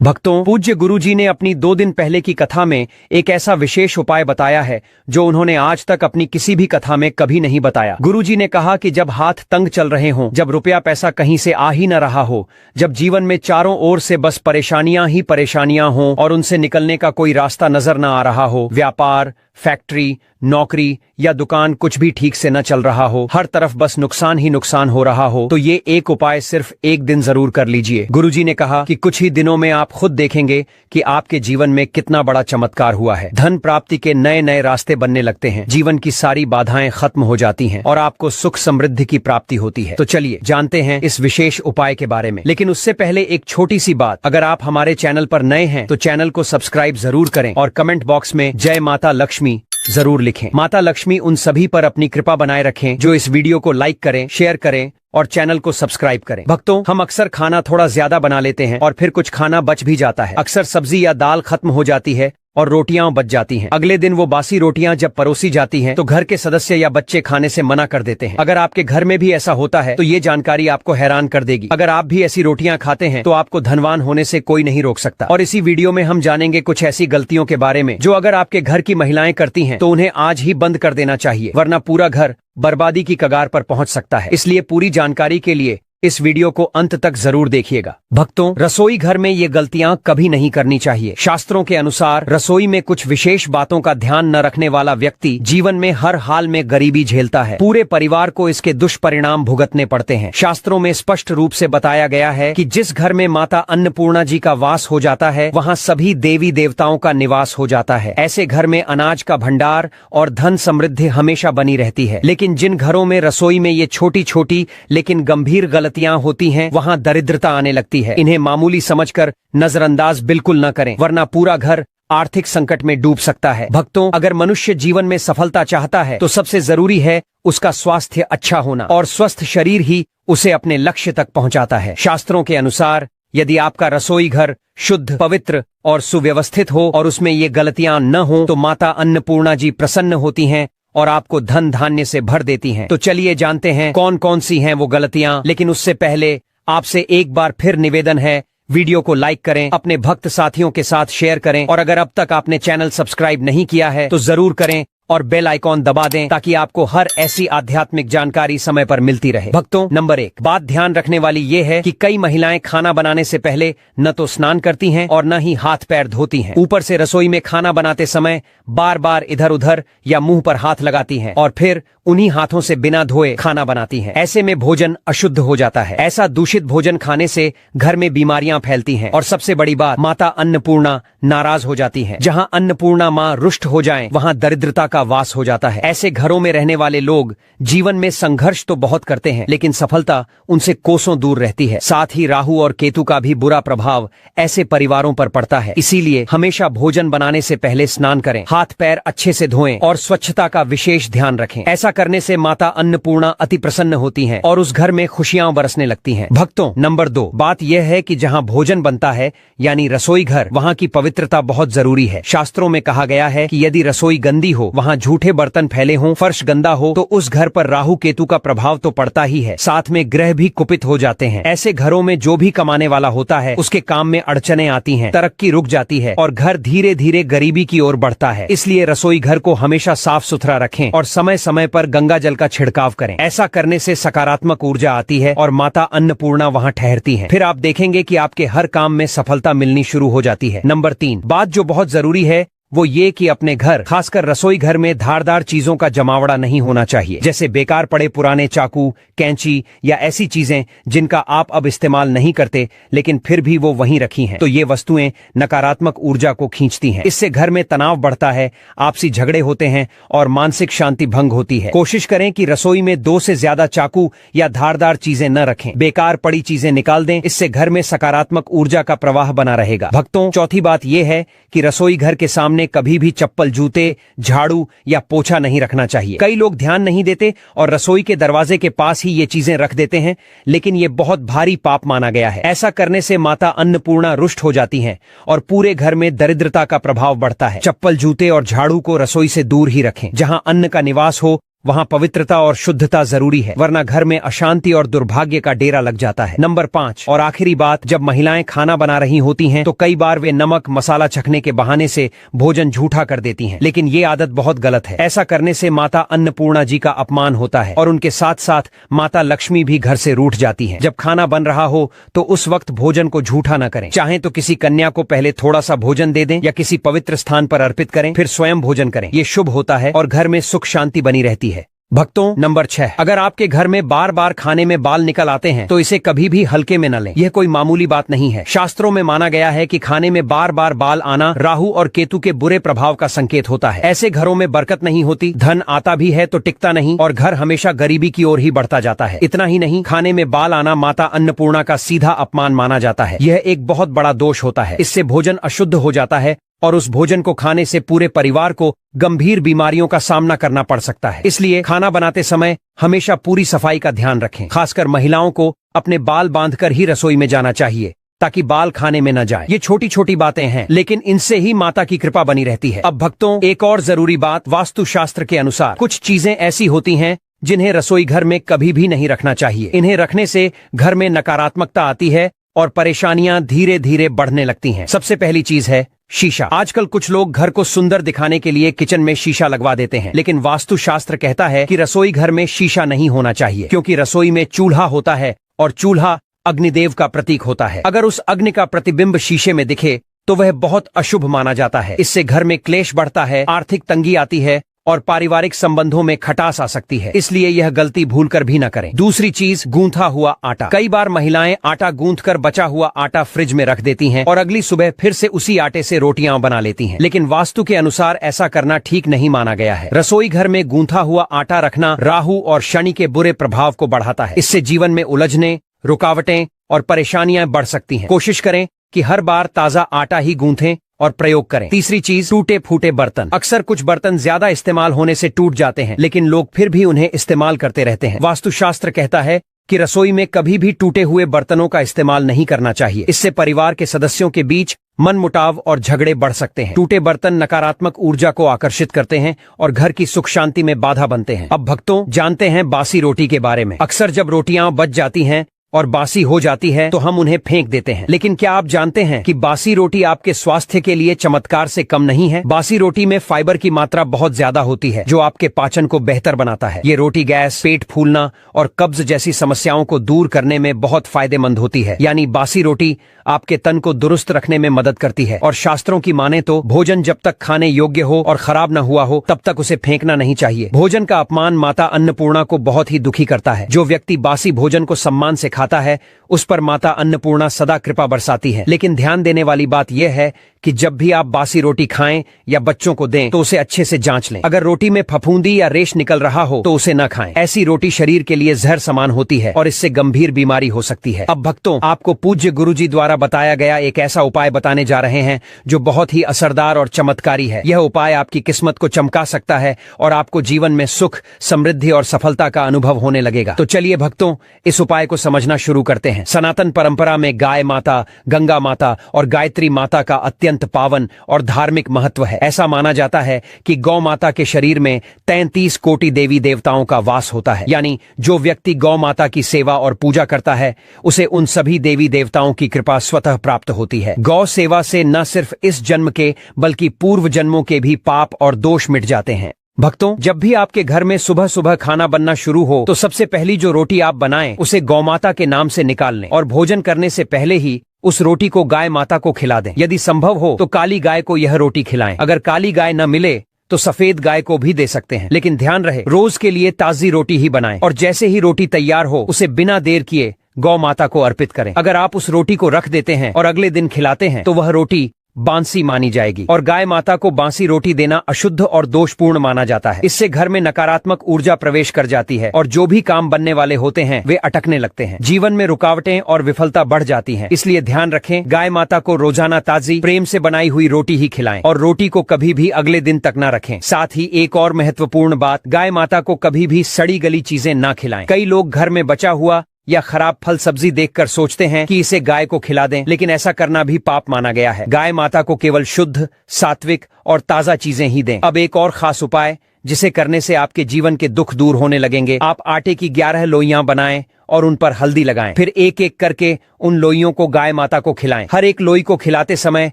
भक्तों, पूज्य गुरुजी ने अपनी 2 दिन पहले की कथा में एक ऐसा विशेष उपाय बताया है जो उन्होंने आज तक अपनी किसी भी कथा में कभी नहीं बताया। गुरुजी ने कहा कि जब हाथ तंग चल रहे हों, जब रुपया पैसा कहीं से आ ही न रहा हो, जब जीवन में चारों ओर से बस परेशानियां ही परेशानियां हों और उनसे निकलने का कोई रास्ता नजर न आ रहा हो, व्यापार, फैक्ट्री, नौकरी या दुकान कुछ भी ठीक से न चल रहा हो, हर तरफ बस नुकसान ही नुकसान हो रहा हो, तो ये एक उपाय सिर्फ एक दिन जरूर कर लीजिए। गुरुजी ने कहा कि कुछ ही दिनों में आप खुद देखेंगे कि आपके जीवन में कितना बड़ा चमत्कार हुआ है। धन प्राप्ति के नए नए रास्ते बनने लगते हैं, जीवन की सारी बाधाएं खत्म हो जाती हैं और आपको सुख समृद्धि की प्राप्ति होती है। तो चलिए जानते हैं इस विशेष उपाय के बारे में। लेकिन उससे पहले एक छोटी सी बात, अगर आप हमारे चैनल पर नए हैं तो चैनल को सब्सक्राइब जरूर करें और कमेंट बॉक्स में जय माता लक्ष्मी जरूर लिखें। माता लक्ष्मी उन सभी पर अपनी कृपा बनाए रखें जो इस वीडियो को लाइक करें, शेयर करें और चैनल को सब्सक्राइब करें। भक्तों, हम अक्सर खाना थोड़ा ज्यादा बना लेते हैं और फिर कुछ खाना बच भी जाता है। अक्सर सब्जी या दाल खत्म हो जाती है और रोटियां बच जाती हैं। अगले दिन वो बासी रोटियां जब परोसी जाती हैं तो घर के सदस्य या बच्चे खाने से मना कर देते हैं। अगर आपके घर में भी ऐसा होता है तो ये जानकारी आपको हैरान कर देगी। अगर आप भी ऐसी रोटियां खाते हैं तो आपको धनवान होने से कोई नहीं रोक सकता। और इसी वीडियो में हम जानेंगे कुछ ऐसी गलतियों के बारे में जो अगर आपके घर की महिलाएं करती हैं तो उन्हें आज ही बंद कर देना चाहिए, वरना पूरा घर बर्बादी की कगार पर पहुंच सकता है। इसलिए पूरी जानकारी के लिए इस वीडियो को अंत तक जरूर देखिएगा। भक्तों, रसोई घर में ये गलतियां कभी नहीं करनी चाहिए। शास्त्रों के अनुसार रसोई में कुछ विशेष बातों का ध्यान न रखने वाला व्यक्ति जीवन में हर हाल में गरीबी झेलता है। पूरे परिवार को इसके दुष्परिणाम भुगतने पड़ते हैं। शास्त्रों में स्पष्ट रूप से बताया गया है कि जिस घर में माता अन्नपूर्णा जी का वास हो जाता है वहाँ सभी देवी देवताओं का निवास हो जाता है। ऐसे घर में अनाज का भंडार और धन समृद्धि हमेशा बनी रहती है। लेकिन जिन घरों में रसोई में ये छोटी छोटी लेकिन गंभीर गलतियां होती हैं, वहां दरिद्रता आने लगती है। इन्हें मामूली समझकर नजरअंदाज बिल्कुल न करें, वरना पूरा घर आर्थिक संकट में डूब सकता है। भक्तों, अगर मनुष्य जीवन में सफलता चाहता है तो सबसे जरूरी है उसका स्वास्थ्य अच्छा होना, और स्वस्थ शरीर ही उसे अपने लक्ष्य तक पहुंचाता है। शास्त्रों के अनुसार यदि आपका रसोई घर शुद्ध, पवित्र और सुव्यवस्थित हो और उसमें ये गलतियां न हो तो माता अन्नपूर्णा जी प्रसन्न होती हैं और आपको धन धान्य से भर देती हैं। तो चलिए जानते हैं कौन कौन सी हैं वो गलतियां। लेकिन उससे पहले आपसे एक बार फिर निवेदन है, वीडियो को लाइक करें, अपने भक्त साथियों के साथ शेयर करें और अगर अब तक आपने चैनल सब्सक्राइब नहीं किया है तो जरूर करें और बेल आइकॉन दबा दें ताकि आपको हर ऐसी आध्यात्मिक जानकारी समय पर मिलती रहे। भक्तों, नंबर 1 बात ध्यान रखने वाली ये है कि कई महिलाएं खाना बनाने से पहले न तो स्नान करती हैं और न ही हाथ पैर धोती हैं। ऊपर से रसोई में खाना बनाते समय बार बार इधर उधर या मुंह पर हाथ लगाती हैं और फिर उन्हीं हाथों से बिना धोए खाना बनाती हैं। ऐसे में भोजन अशुद्ध हो जाता है। ऐसा दूषित भोजन खाने से घर में बीमारियां फैलती हैं और सबसे बड़ी बात, माता अन्नपूर्णा नाराज हो जाती हैं। जहां अन्नपूर्णा मां रुष्ट हो जाएं, वहां दरिद्रता का वास हो जाता है। ऐसे घरों में रहने वाले लोग जीवन में संघर्ष तो बहुत करते हैं लेकिन सफलता उनसे कोसों दूर रहती है। साथ ही राहु और केतु का भी बुरा प्रभाव ऐसे परिवारों पर पड़ता है। इसीलिए हमेशा भोजन बनाने से पहले स्नान करें, हाथ पैर अच्छे से धोएं और स्वच्छता का विशेष ध्यान रखें। ऐसा करने से माता अन्नपूर्णा अति प्रसन्न होती हैं और उस घर में खुशियां बरसने लगती हैं। भक्तों, नंबर 2 बात यह है कि जहां भोजन बनता है यानी रसोई घर, वहां की पवित्रता बहुत जरूरी है। शास्त्रों में कहा गया है कि यदि रसोई गंदी हो, वहां झूठे बर्तन फैले हों, फर्श गंदा हो तो उस घर पर राहु केतु का प्रभाव तो पड़ता ही है, साथ में ग्रह भी कुपित हो जाते हैं। ऐसे घरों में जो भी कमाने वाला होता है उसके काम में अड़चने आती हैं, तरक्की रुक जाती है और घर धीरे धीरे गरीबी की ओर बढ़ता है। इसलिए रसोई घर को हमेशा साफ सुथरा रखें और समय समय पर गंगा जल का छिड़काव करें। ऐसा करने से सकारात्मक ऊर्जा आती है और माता अन्नपूर्णा वहां ठहरती हैं। फिर आप देखेंगे कि आपके हर काम में सफलता मिलनी शुरू हो जाती है। नंबर 3 बात जो बहुत जरूरी है वो ये कि अपने घर, खासकर रसोई घर में धारदार चीजों का जमावड़ा नहीं होना चाहिए, जैसे बेकार पड़े पुराने चाकू, कैंची या ऐसी चीजें जिनका आप अब इस्तेमाल नहीं करते लेकिन फिर भी वो वहीं रखी हैं। तो ये वस्तुएं नकारात्मक ऊर्जा को खींचती हैं। इससे घर में तनाव बढ़ता है, आपसी झगड़े होते हैं और मानसिक शांति भंग होती है। कोशिश करें कि रसोई में 2 से ज्यादा चाकू या धारदार चीजें न रखें। बेकार पड़ी चीजें निकाल दें, इससे घर में सकारात्मक ऊर्जा का प्रवाह बना रहेगा। भक्तों, चौथी बात यह है कि रसोई घर के सामने कभी भी चप्पल, जूते, झाड़ू या पोछा नहीं रखना चाहिए। कई लोग ध्यान नहीं देते और रसोई के दरवाजे के पास ही ये चीजें रख देते हैं, लेकिन ये बहुत भारी पाप माना गया है। ऐसा करने से माता अन्नपूर्णा रुष्ट हो जाती हैं और पूरे घर में दरिद्रता का प्रभाव बढ़ता है। चप्पल, जूते और झाड़ू को रसोई से दूर ही रखें। जहां अन्न का निवास हो वहाँ पवित्रता और शुद्धता जरूरी है, वरना घर में अशांति और दुर्भाग्य का डेरा लग जाता है। नंबर 5 और आखिरी बात, जब महिलाएं खाना बना रही होती हैं तो कई बार वे नमक मसाला चखने के बहाने से भोजन झूठा कर देती हैं, लेकिन ये आदत बहुत गलत है। ऐसा करने से माता अन्नपूर्णा जी का अपमान होता है और उनके साथ साथ माता लक्ष्मी भी घर से रूठ जाती हैं। जब खाना बन रहा हो तो उस वक्त भोजन को झूठा न करें। चाहे तो किसी कन्या को पहले थोड़ा सा भोजन दे दें या किसी पवित्र स्थान पर अर्पित करें, फिर स्वयं भोजन करें। ये शुभ होता है और घर में सुख शांति बनी रहती है। भक्तों, नंबर 6, अगर आपके घर में बार बार खाने में बाल निकल आते हैं तो इसे कभी भी हल्के में न लें। यह कोई मामूली बात नहीं है। शास्त्रों में माना गया है कि खाने में बार बार बाल आना राहु और केतु के बुरे प्रभाव का संकेत होता है। ऐसे घरों में बरकत नहीं होती, धन आता भी है तो टिकता नहीं और घर हमेशा गरीबी की ओर ही बढ़ता जाता है। इतना ही नहीं, खाने में बाल आना माता अन्नपूर्णा का सीधा अपमान माना जाता है। यह एक बहुत बड़ा दोष होता है। इससे भोजन अशुद्ध हो जाता है और उस भोजन को खाने से पूरे परिवार को गंभीर बीमारियों का सामना करना पड़ सकता है। इसलिए खाना बनाते समय हमेशा पूरी सफाई का ध्यान रखें। खासकर महिलाओं को अपने बाल बांधकर ही रसोई में जाना चाहिए ताकि बाल खाने में न जाए। ये छोटी छोटी बातें हैं, लेकिन इनसे ही माता की कृपा बनी रहती है। अब भक्तों, एक और जरूरी बात, वास्तु शास्त्र के अनुसार कुछ चीजें ऐसी होती हैं जिन्हें रसोई घर में कभी भी नहीं रखना चाहिए। इन्हें रखने से घर में नकारात्मकता आती है और परेशानियां धीरे धीरे बढ़ने लगती हैं। सबसे पहली चीज है शीशा। आजकल कुछ लोग घर को सुंदर दिखाने के लिए किचन में शीशा लगवा देते हैं, लेकिन वास्तु शास्त्र कहता है कि रसोई घर में शीशा नहीं होना चाहिए, क्योंकि रसोई में चूल्हा होता है और चूल्हा अग्निदेव का प्रतीक होता है। अगर उस अग्नि का प्रतिबिंब शीशे में दिखे तो वह बहुत अशुभ माना जाता है। इससे घर में क्लेश बढ़ता है, आर्थिक तंगी आती है और पारिवारिक संबंधों में खटास आ सकती है। इसलिए यह गलती भूलकर भी न करें। दूसरी चीज, गूंथा हुआ आटा। कई बार महिलाएं आटा गूंथकर बचा हुआ आटा फ्रिज में रख देती हैं और अगली सुबह फिर से उसी आटे से रोटियां बना लेती हैं, लेकिन वास्तु के अनुसार ऐसा करना ठीक नहीं माना गया है। रसोई घर में गूंथा हुआ आटा रखना राहु और शनि के बुरे प्रभाव को बढ़ाता है। इससे जीवन में उलझने, रुकावटें और परेशानियां बढ़ सकती हैं। कोशिश करें कि हर बार ताजा आटा ही गूंथें और प्रयोग करें। तीसरी चीज, टूटे फूटे बर्तन। अक्सर कुछ बर्तन ज्यादा इस्तेमाल होने से टूट जाते हैं, लेकिन लोग फिर भी उन्हें इस्तेमाल करते रहते हैं। वास्तुशास्त्र कहता है कि रसोई में कभी भी टूटे हुए बर्तनों का इस्तेमाल नहीं करना चाहिए। इससे परिवार के सदस्यों के बीच मनमुटाव और झगड़े बढ़ सकते हैं। टूटे बर्तन नकारात्मक ऊर्जा को आकर्षित करते हैं और घर की सुख शांति में बाधा बनते हैं। अब भक्तों, जानते हैं बासी रोटी के बारे में। अक्सर जब रोटियां बच जाती हैं और बासी हो जाती है तो हम उन्हें फेंक देते हैं, लेकिन क्या आप जानते हैं कि बासी रोटी आपके स्वास्थ्य के लिए चमत्कार से कम नहीं है। बासी रोटी में फाइबर की मात्रा बहुत ज्यादा होती है, जो आपके पाचन को बेहतर बनाता है। ये रोटी गैस, पेट फूलना और कब्ज जैसी समस्याओं को दूर करने में बहुत फायदेमंद होती है। यानी बासी रोटी आपके तन को दुरुस्त रखने में मदद करती है और शास्त्रों की माने तो भोजन जब तक खाने योग्य हो और खराब न हुआ हो तब तक उसे फेंकना नहीं चाहिए। भोजन का अपमान माता अन्नपूर्णा को बहुत ही दुखी करता है। जो व्यक्ति बासी भोजन को सम्मान से खाता है उस पर माता अन्नपूर्णा सदा कृपा बरसाती है। लेकिन ध्यान देने वाली बात यह है कि जब भी आप बासी रोटी खाएं या बच्चों को दें तो उसे अच्छे से जांच लें। अगर रोटी में फफूंदी या रेश निकल रहा हो तो उसे न खाएं। ऐसी रोटी शरीर के लिए जहर समान होती है और इससे गंभीर बीमारी हो सकती है। अब भक्तों, आपको पूज्य गुरुजी द्वारा बताया गया एक ऐसा उपाय बताने जा रहे हैं जो बहुत ही असरदार और चमत्कारी है। यह उपाय आपकी किस्मत को चमका सकता है और आपको जीवन में सुख, समृद्धि और सफलता का अनुभव होने लगेगा। तो चलिए भक्तों, इस उपाय को समझना शुरू करते हैं। सनातन परंपरा में गाय माता, गंगा माता और गायत्री माता का अत्यंत पावन और धार्मिक महत्व है। ऐसा माना जाता है कि गौ माता के शरीर में 33 कोटि देवी देवताओं का वास होता है। यानी जो व्यक्ति गौ माता की सेवा और पूजा करता है उसे उन सभी देवी देवताओं की कृपा स्वतः प्राप्त होती है। गौ सेवा से न सिर्फ इस जन्म के बल्कि पूर्व जन्मों के भी पाप और दोष मिट जाते हैं। भक्तों, जब भी आपके घर में सुबह सुबह खाना बनना शुरू हो तो सबसे पहली जो रोटी आप बनाएं उसे गौ माता के नाम से निकाल लें और भोजन करने से पहले ही उस रोटी को गाय माता को खिला दें। यदि संभव हो तो काली गाय को यह रोटी खिलाएं। अगर काली गाय न मिले तो सफेद गाय को भी दे सकते हैं, लेकिन ध्यान रहे रोज के लिए ताजी रोटी ही बनाएं और जैसे ही रोटी तैयार हो उसे बिना देर किए गौ माता को अर्पित करें। अगर आप उस रोटी को रख देते हैं और अगले दिन खिलाते हैं तो वह रोटी बांसी मानी जाएगी और गाय माता को बांसी रोटी देना अशुद्ध और दोषपूर्ण माना जाता है। इससे घर में नकारात्मक ऊर्जा प्रवेश कर जाती है और जो भी काम बनने वाले होते हैं वे अटकने लगते हैं। जीवन में रुकावटें और विफलता बढ़ जाती हैं। इसलिए ध्यान रखें, गाय माता को रोजाना ताजी प्रेम से बनाई हुई रोटी ही खिलाएं और रोटी को कभी भी अगले दिन तक न रखें। साथ ही एक और महत्वपूर्ण बात, गाय माता को कभी भी सड़ी गली चीजें न खिलाएं। कई लोग घर में बचा हुआ या खराब फल सब्जी देखकर सोचते हैं कि इसे गाय को खिला दें, लेकिन ऐसा करना भी पाप माना गया है। गाय माता को केवल शुद्ध, सात्विक और ताजा चीजें ही दें। अब एक और खास उपाय, जिसे करने से आपके जीवन के दुख दूर होने लगेंगे। आप आटे की 11 लोइयां बनाएं और उन पर हल्दी लगाएं। फिर एक एक करके उन लोइयों को गाय माता को खिलाएं। हर एक लोई को खिलाते समय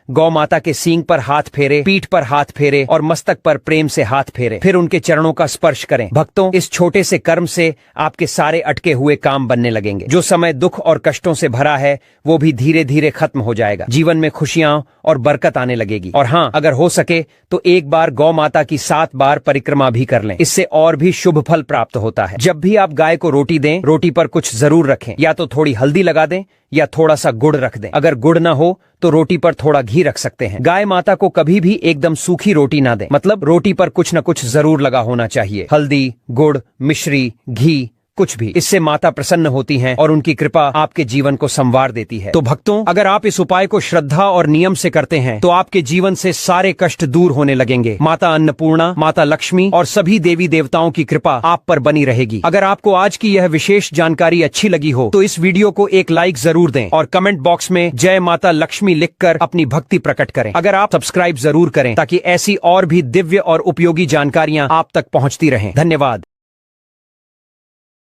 गौ माता के सींग पर हाथ फेरे, पीठ पर हाथ फेरे और मस्तक पर प्रेम से हाथ फेरे। फिर उनके चरणों का स्पर्श करें। भक्तों, इस छोटे से कर्म से आपके सारे अटके हुए काम बनने लगेंगे। जो समय दुख और कष्टों से भरा है वो भी धीरे धीरे खत्म हो जाएगा। जीवन में खुशियां और बरकत आने लगेगी। और हाँ, अगर हो सके तो एक बार गौ माता की 7 बार परिक्रमा भी कर लें। इससे और भी शुभ फल प्राप्त होता है। जब भी आप गाय को रोटी दें, रोटी पर कुछ जरूर रखें। या तो थोड़ी हल्दी लगा दें या थोड़ा सा गुड़ रख दें। अगर गुड़ ना हो तो रोटी पर थोड़ा घी रख सकते हैं। गाय माता को कभी भी एकदम सूखी रोटी ना दें, मतलब रोटी पर कुछ न कुछ जरूर लगा होना चाहिए। हल्दी, गुड़, मिश्री, घी, कुछ भी। इससे माता प्रसन्न होती हैं और उनकी कृपा आपके जीवन को संवार देती है। तो भक्तों, अगर आप इस उपाय को श्रद्धा और नियम से करते हैं तो आपके जीवन से सारे कष्ट दूर होने लगेंगे। माता अन्नपूर्णा, माता लक्ष्मी और सभी देवी देवताओं की कृपा आप पर बनी रहेगी। अगर आपको आज की यह विशेष जानकारी अच्छी लगी हो तो इस वीडियो को एक लाइक जरूर दें और कमेंट बॉक्स में जय माता लक्ष्मी लिखकर अपनी भक्ति प्रकट करें। अगर आप सब्सक्राइब जरूर करें ताकि ऐसी और भी दिव्य और उपयोगी जानकारियां आप तक पहुंचती रहें। धन्यवाद।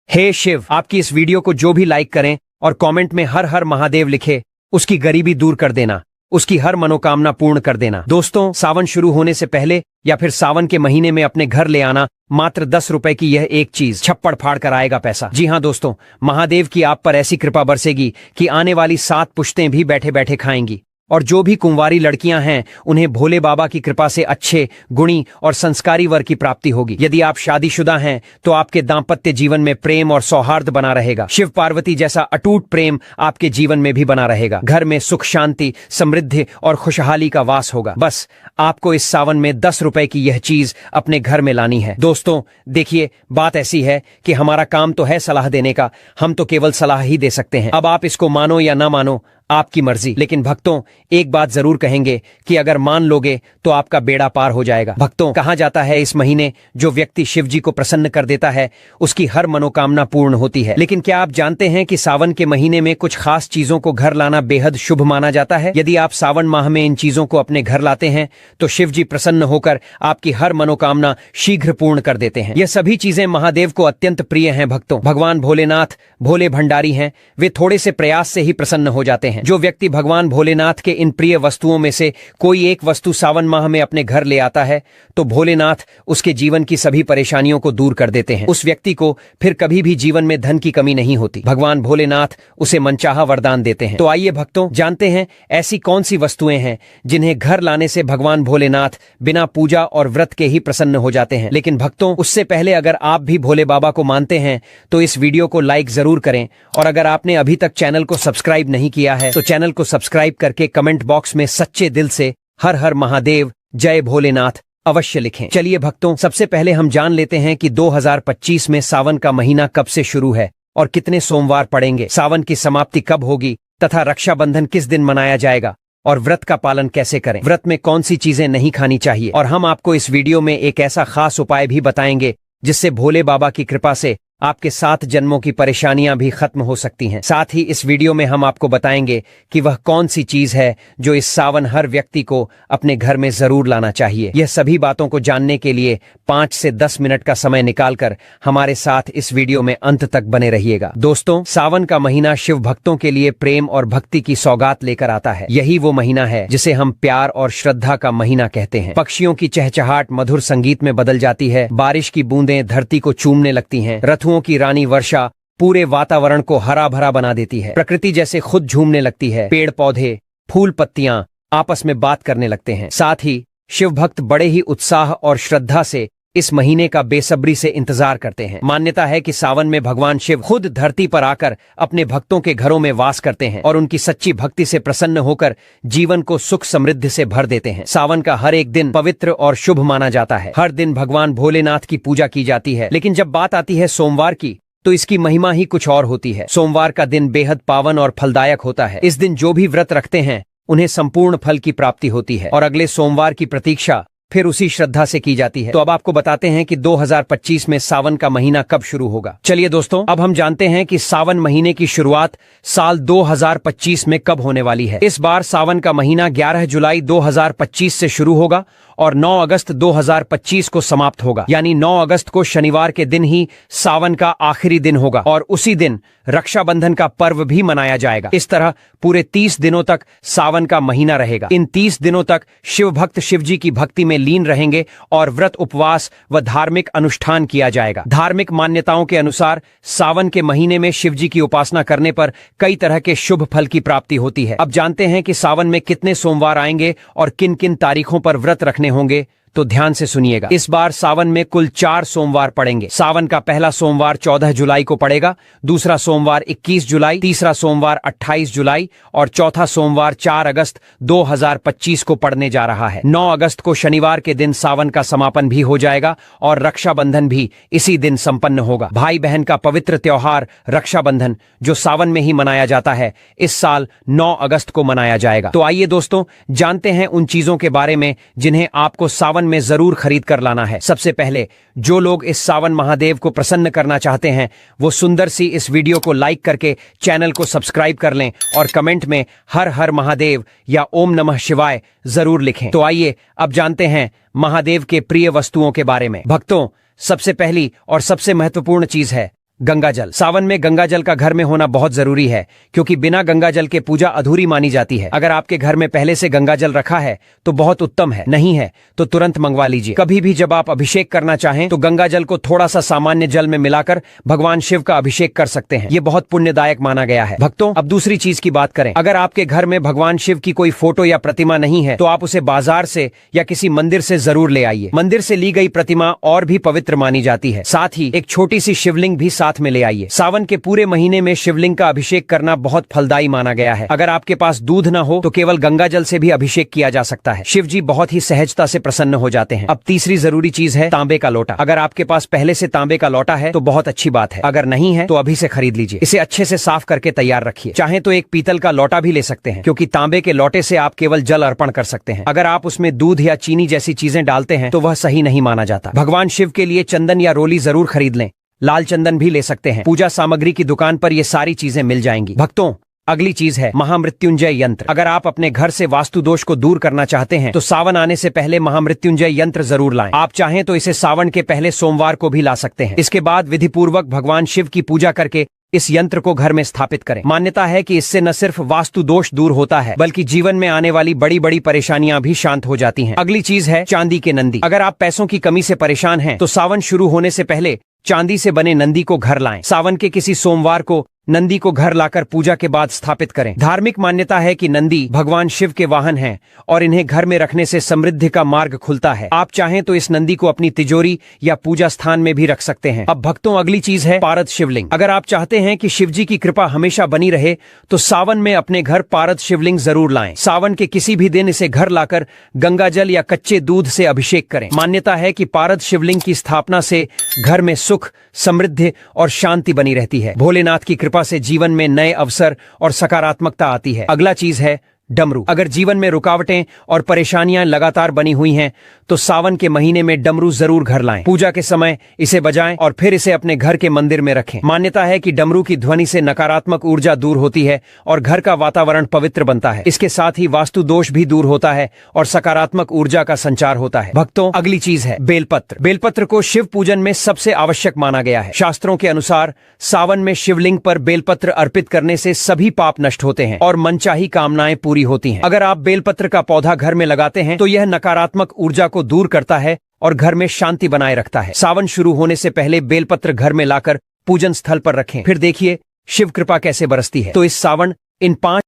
हे शिव, आपकी इस वीडियो को जो भी लाइक करें और कमेंट में हर हर महादेव लिखे, उसकी गरीबी दूर कर देना, उसकी हर मनोकामना पूर्ण कर देना। दोस्तों, सावन शुरू होने से पहले या फिर सावन के महीने में अपने घर ले आना मात्र 10 रुपए की यह एक चीज छप्पड़ फाड़ कर आएगा पैसा। जी हाँ दोस्तों, महादेव की आप पर ऐसी कृपा बरसेगी कि आने वाली 7 पुश्तें भी बैठे बैठे खाएंगी। और जो भी कुंवारी लड़कियां हैं उन्हें भोले बाबा की कृपा से अच्छे, गुणी और संस्कारी वर की प्राप्ति होगी। यदि आप शादीशुदा हैं तो आपके दाम्पत्य जीवन में प्रेम और सौहार्द बना रहेगा। शिव पार्वती जैसा अटूट प्रेम आपके जीवन में भी बना रहेगा। घर में सुख, शांति, समृद्धि और खुशहाली का वास होगा। बस आपको इस सावन में 10 रुपए की यह चीज अपने घर में लानी है। दोस्तों देखिए, बात ऐसी है कि हमारा काम तो है सलाह देने का, हम तो केवल सलाह ही दे सकते हैं। अब आप इसको मानो या ना मानो, आपकी मर्जी। लेकिन भक्तों, एक बात जरूर कहेंगे कि अगर मान लोगे तो आपका बेड़ा पार हो जाएगा। भक्तों, कहा जाता है इस महीने जो व्यक्ति शिव जी को प्रसन्न कर देता है उसकी हर मनोकामना पूर्ण होती है। लेकिन क्या आप जानते हैं कि सावन के महीने में कुछ खास चीजों को घर लाना बेहद शुभ माना जाता है। यदि आप सावन माह में इन चीजों को अपने घर लाते हैं तो शिव जी प्रसन्न होकर आपकी हर मनोकामना शीघ्र पूर्ण कर देते हैं। यह सभी चीजें महादेव को अत्यंत प्रिय हैं। भक्तों, भगवान भोलेनाथ भोले भंडारी हैं, वे थोड़े से प्रयास से ही प्रसन्न हो जाते हैं। जो व्यक्ति भगवान भोलेनाथ के इन प्रिय वस्तुओं में से कोई एक वस्तु सावन माह में अपने घर ले आता है तो भोलेनाथ उसके जीवन की सभी परेशानियों को दूर कर देते हैं। उस व्यक्ति को फिर कभी भी जीवन में धन की कमी नहीं होती। भगवान भोलेनाथ उसे मनचाहा वरदान देते हैं। तो आइए भक्तों, जानते हैं ऐसी कौन सी वस्तुएं हैं जिन्हें घर लाने से भगवान भोलेनाथ बिना पूजा और व्रत के ही प्रसन्न हो जाते हैं। लेकिन भक्तों, उससे पहले अगर आप भी भोले बाबा को मानते हैं तो इस वीडियो को लाइक जरूर करें और अगर आपने अभी तक चैनल को सब्सक्राइब नहीं किया है तो चैनल को सब्सक्राइब करके कमेंट बॉक्स में सच्चे दिल से हर हर महादेव, जय भोलेनाथ अवश्य लिखें। चलिए भक्तों, सबसे पहले हम जान लेते हैं कि 2025 में सावन का महीना कब से शुरू है और कितने सोमवार पड़ेंगे, सावन की समाप्ति कब होगी तथा रक्षाबंधन किस दिन मनाया जाएगा और व्रत का पालन कैसे करें, व्रत में कौन सी चीजें नहीं खानी चाहिए। और हम आपको इस वीडियो में एक ऐसा खास उपाय भी बताएंगे जिससे भोले बाबा की कृपा से आपके 7 जन्मों की परेशानियां भी खत्म हो सकती हैं। साथ ही इस वीडियो में हम आपको बताएंगे कि वह कौन सी चीज है जो इस सावन हर व्यक्ति को अपने घर में जरूर लाना चाहिए। यह सभी बातों को जानने के लिए 5 से 10 मिनट का समय निकालकर हमारे साथ इस वीडियो में अंत तक बने रहिएगा। दोस्तों, सावन का महीना शिव भक्तों के लिए प्रेम और भक्ति की सौगात लेकर आता है। यही वो महीना है जिसे हम प्यार और श्रद्धा का महीना कहते हैं। पक्षियों की चहचहाट मधुर संगीत में बदल जाती है, बारिश की बूंदें धरती को चूमने लगती हैं, की रानी वर्षा पूरे वातावरण को हरा भरा बना देती है, प्रकृति जैसे खुद झूमने लगती है, पेड़ पौधे, फूल पत्तियां आपस में बात करने लगते हैं। साथ ही शिव भक्त बड़े ही उत्साह और श्रद्धा से इस महीने का बेसब्री से इंतजार करते हैं। मान्यता है कि सावन में भगवान शिव खुद धरती पर आकर अपने भक्तों के घरों में वास करते हैं और उनकी सच्ची भक्ति से प्रसन्न होकर जीवन को सुख समृद्धि से भर देते हैं। सावन का हर एक दिन पवित्र और शुभ माना जाता है। हर दिन भगवान भोलेनाथ की पूजा की जाती है। लेकिन जब बात आती है सोमवार की तो इसकी महिमा ही कुछ और होती है। सोमवार का दिन बेहद पावन और फलदायक होता है। इस दिन जो भी व्रत रखते हैं उन्हें संपूर्ण फल की प्राप्ति होती है और अगले सोमवार की प्रतीक्षा फिर उसी श्रद्धा से की जाती है। तो अब आपको बताते हैं कि 2025 में सावन का महीना कब शुरू होगा। चलिए दोस्तों, अब हम जानते हैं कि सावन महीने की शुरुआत साल 2025 में कब होने वाली है। इस बार सावन का महीना 11 जुलाई 2025 से शुरू होगा और 9 अगस्त 2025 को समाप्त होगा। यानी 9 अगस्त को शनिवार के दिन ही सावन का आखिरी दिन होगा और उसी दिन रक्षाबंधन का पर्व भी मनाया जाएगा। इस तरह पूरे 30 दिनों तक सावन का महीना रहेगा। इन 30 दिनों तक शिव भक्त शिव जी की भक्ति में लीन रहेंगे और व्रत, उपवास व धार्मिक अनुष्ठान किया जाएगा। धार्मिक मान्यताओं के अनुसार सावन के महीने में शिव जी की उपासना करने पर कई तरह के शुभ फल की प्राप्ति होती है। अब जानते हैं कि सावन में कितने सोमवार आएंगे और किन किन तारीखों पर व्रत रखने होंगे, तो ध्यान से सुनिएगा। इस बार सावन में कुल 4 सोमवार पड़ेंगे। सावन का पहला सोमवार 14 जुलाई को पड़ेगा, दूसरा सोमवार 21 जुलाई, तीसरा सोमवार 28 जुलाई और चौथा सोमवार 4 अगस्त 2025 को पड़ने जा रहा है। 9 अगस्त को शनिवार के दिन सावन का समापन भी हो जाएगा और रक्षाबंधन भी इसी दिन संपन्न होगा। भाई बहन का पवित्र त्योहार रक्षाबंधन, जो सावन में ही मनाया जाता है, इस साल 9 अगस्त को मनाया जाएगा। तो आइए दोस्तों, जानते हैं उन चीजों के बारे में जिन्हें आपको सावन में जरूर खरीद कर लाना है। सबसे पहले, जो लोग इस सावन महादेव को प्रसन्न करना चाहते हैं, वो सुंदर सी इस वीडियो को लाइक करके चैनल को सब्सक्राइब कर लें और कमेंट में हर हर महादेव या ओम नमः शिवाय जरूर लिखें। तो आइए अब जानते हैं महादेव के प्रिय वस्तुओं के बारे में। भक्तों, सबसे पहली और सबसे महत्वपूर्ण चीज है गंगा जल। सावन में गंगा जल का घर में होना बहुत जरूरी है, क्योंकि बिना गंगा जल के पूजा अधूरी मानी जाती है। अगर आपके घर में पहले से गंगा जल रखा है तो बहुत उत्तम है, नहीं है तो तुरंत मंगवा लीजिए। कभी भी जब आप अभिषेक करना चाहें तो गंगा जल को थोड़ा सा सामान्य जल में मिलाकर भगवान शिव का अभिषेक कर सकते हैं। ये बहुत पुण्यदायक माना गया है। भक्तों, अब दूसरी चीज की बात करें। अगर आपके घर में भगवान शिव की कोई फोटो या प्रतिमा नहीं है तो आप उसे बाजार से या किसी मंदिर से जरूर ले आइए। मंदिर से ली गई प्रतिमा और भी पवित्र मानी जाती है। साथ ही एक छोटी सी शिवलिंग भी साथ में ले आइए। सावन के पूरे महीने में शिवलिंग का अभिषेक करना बहुत फलदायी माना गया है। अगर आपके पास दूध न हो तो केवल गंगा जल से भी अभिषेक किया जा सकता है। शिव जी बहुत ही सहजता से प्रसन्न हो जाते हैं। अब तीसरी जरूरी चीज है तांबे का लोटा। अगर आपके पास पहले से तांबे का लोटा है तो बहुत अच्छी बात है, अगर नहीं है तो अभी से खरीद लीजिए। इसे अच्छे से साफ करके तैयार रखिए। चाहे तो एक पीतल का लोटा भी ले सकते हैं, क्योंकि तांबे के लोटे से आप केवल जल अर्पण कर सकते हैं। अगर आप उसमें दूध या चीनी जैसी चीजें डालते हैं तो वह सही नहीं माना जाता। भगवान शिव के लिए चंदन या रोली जरूर खरीद लें। लाल चंदन भी ले सकते हैं। पूजा सामग्री की दुकान पर ये सारी चीजें मिल जाएंगी। भक्तों, अगली चीज है महामृत्युंजय यंत्र। अगर आप अपने घर से वास्तु दोष को दूर करना चाहते हैं तो सावन आने से पहले महामृत्युंजय यंत्र जरूर लाएं। आप चाहें तो इसे सावन के पहले सोमवार को भी ला सकते हैं। इसके बाद विधि पूर्वक भगवान शिव की पूजा करके इस यंत्र को घर में स्थापित करें। मान्यता है कि इससे न सिर्फ वास्तु दोष दूर होता है, बल्कि जीवन में आने वाली बड़ी बड़ी परेशानियां भी शांत हो जाती हैं। अगली चीज है चांदी के नंदी। अगर आप पैसों की कमी से परेशान हैं तो सावन शुरू होने से पहले चांदी से बने नंदी को घर लाएं। सावन के किसी सोमवार को नंदी को घर लाकर पूजा के बाद स्थापित करें। धार्मिक मान्यता है कि नंदी भगवान शिव के वाहन हैं और इन्हें घर में रखने से समृद्धि का मार्ग खुलता है। आप चाहें तो इस नंदी को अपनी तिजोरी या पूजा स्थान में भी रख सकते हैं। अब भक्तों, अगली चीज है पारद शिवलिंग। अगर आप चाहते हैं कि शिव जी की कृपा हमेशा बनी रहे तो सावन में अपने घर पारद शिवलिंग जरूर लाएं। सावन के किसी भी दिन इसे घर लाकर गंगा जल या कच्चे दूध से अभिषेक करें। मान्यता है कि पारद शिवलिंग की स्थापना से घर में सुख, समृद्धि और शांति बनी रहती है। भोलेनाथ की कृपा से जीवन में नए अवसर और सकारात्मकता आती है। अगला चीज है डमरू। अगर जीवन में रुकावटें और परेशानियां लगातार बनी हुई हैं तो सावन के महीने में डमरू जरूर घर लाएं। पूजा के समय इसे बजाएं और फिर इसे अपने घर के मंदिर में रखें। मान्यता है कि डमरू की ध्वनि से नकारात्मक ऊर्जा दूर होती है और घर का वातावरण पवित्र बनता है। इसके साथ ही वास्तु दोष भी दूर होता है और सकारात्मक ऊर्जा का संचार होता है। भक्तों, अगली चीज है बेलपत्र। बेलपत्र को शिव पूजन में सबसे आवश्यक माना गया है। शास्त्रों के अनुसार सावन में शिवलिंग पर बेलपत्र अर्पित करने से सभी पाप नष्ट होते हैं और मनचाही कामनाएं पूरी होती हैं। अगर आप बेलपत्र का पौधा घर में लगाते हैं तो यह नकारात्मक ऊर्जा को दूर करता है और घर में शांति बनाए रखता है। सावन शुरू होने से पहले बेलपत्र घर में लाकर पूजन स्थल पर रखें, फिर देखिए शिव कृपा कैसे बरसती है। तो इस सावन इन 5